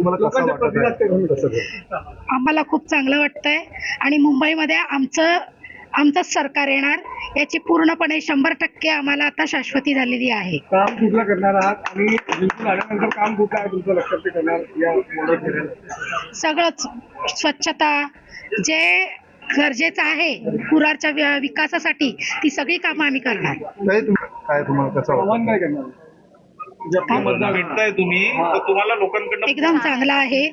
तुम्हाला कसं वाटतं? आम्हाला खूप चांगलं वाटतंय आणि मुंबईमध्ये आमचंच सरकार येणार याची पूर्णपणे 100% आम्हाला आता शाश्वती झालेली आहे. काम कुठलं करणार आहात आणि जिंकून आल्यानंतर काम कुठलं आहे तुमचं लक्षात करणार या मदत करायला? सगळंच स्वच्छता जे गरजेचं आहे कुरारच्या विकासासाठी ती सगळी कामं आम्ही करणार. काय तुम्हाला कसं वाटतं? काय करणार भेटताय तुम्ही तर तुम्हाला लोकांकडून एकदम चांगलं आहे.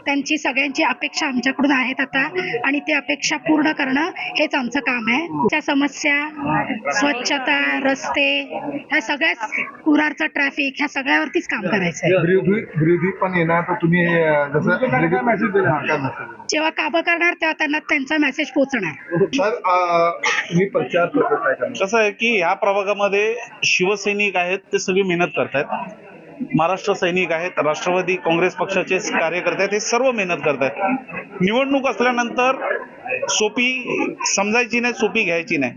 त्यांची सगळ्यांची अपेक्षा आमच्याकडून आहेत आता आणि ते अपेक्षा पूर्ण करणं हेच आमचं काम आहे. त्या समस्या, स्वच्छता, रस्ते, ह्या सगळ्याच कुरारचं ट्रॅफिक ह्या सगळ्यावरतीच काम करायचं आहे. विरोधी पण येणार तर तुम्ही जसं काय मेसेज देणार? जेव्हा कामं करणार तेव्हा त्यांना त्यांचा मेसेज पोहोचणार. सर तुम्ही प्रचार काय करणार? कसं आहे की ह्या प्रभागामध्ये शिवसैनिक आहेत ते सगळे मेहनत करतायत, महाराष्ट्र सैनिक आहेत, राष्ट्रवादी काँग्रेस पक्षाचे कार्यकर्ते आहेत, हे सर्व मेहनत करतायत. निवडणूक असल्यानंतर सोपी समजायची नाही, सोपी घ्यायची नाही.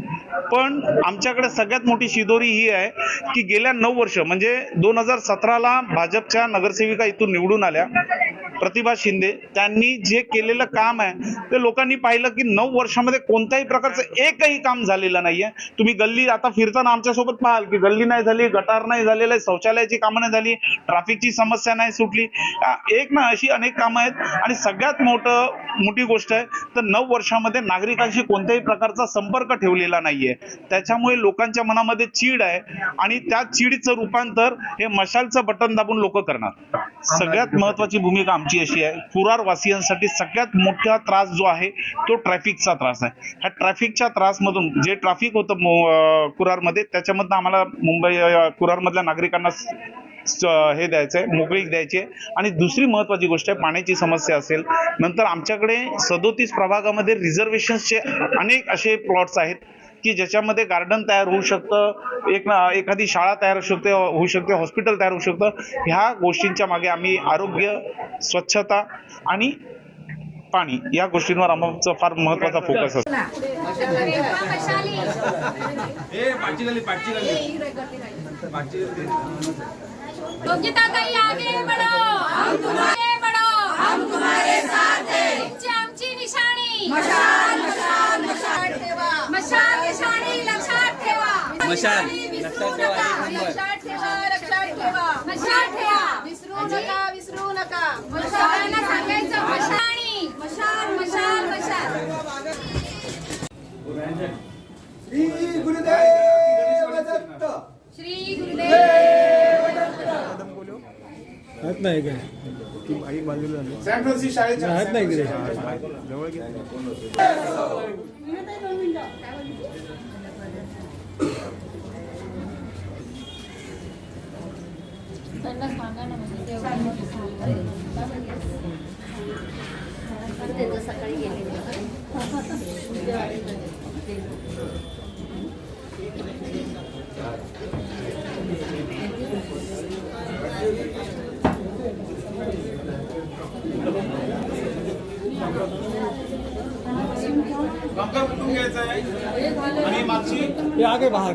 पण आमच्याकडे सगळ्यात मोठी शिदोरी ही आहे की गेल्या 9 वर्ष म्हणजे 2017ला भाजपच्या नगरसेविका इथून निवडून आल्या प्रतिभा शिंदे. त्यांनी जे केलेलं काम आहे ते लोकांनी पाहिलं की 9 वर्षामध्ये कोणत्याही प्रकारचं एकही काम झालेलं नाहीये. तुम्ही गल्ली आता फिरताना आमच्यासोबत पाहाल की गल्ली नाही झाली, गटार नाही झालेलं आहे, शौचालयाची कामं नाही झाली, ट्रॅफिकची समस्या नाही सुटली. एक ना अशी अनेक कामं आहेत. आणि सगळ्यात मोठी गोष्ट आहे तर 9 वर्षामध्ये नागरिकांशी कोणत्याही प्रकारचा संपर्क ठेवलेला नाहीये. त्याच्यामुळे लोकांच्या मनामध्ये चीड आहे आणि त्या चीडचं रूपांतर हे मशालचं बटन दाबून लोक करणार. सगळ्यात महत्वाची भूमिका आमची अशी आहे, कुरार वासियांसाठी सगळ्यात मोठा त्रास जो आहे तो ट्रॅफिकचा त्रास आहे. ह्या ट्रॅफिकच्या त्रासमधून जे ट्रॅफिक होतं कुरारमध्ये त्याच्यामधनं आम्हाला कुरारमधल्या नागरिकांना हे द्यायचंय, मोकळीक द्यायची. आणि दुसरी महत्वाची गोष्ट आहे पाण्याची समस्या असेल. नंतर आमच्याकडे 37 प्रभागामध्ये रिझर्वेशन्सचे अनेक असे प्लॉट्स आहेत की ज्याच्यामध्ये गार्डन तयार होऊ शकतं, एखादी शाळा तयार होऊ शकते, हॉस्पिटल तयार होऊ शकतं. ह्या गोष्टींच्या मागे आम्ही आरोग्य, स्वच्छता आणि पाणी या गोष्टींवर आमचा फार महत्वाचा फोकस असतो. आगे बढ़ो, हम तुम्हारे साथ हैं. आमची निशाणी मशाल, मशाल, मशाल ठेवा, मशाल निशाणी लक्षात ठेवा, मशाल लक्षात ठेवा, लक्षात ठेवा, लक्षात ठेवा, मशाल ठेवा, विसरू नका, विसरू नका. मशालांना सांगायचं मशाणी, मशाल, मशाल, मशाल. श्री गुरुदेव दत्त. श्री गुरुदेव हात नाही काय आई बाजूला हात नाही इकडे. त्यांना सांगा ना म्हणजे सकाळी गेले घ्यायचं आहे आणि मागची आगे बाहर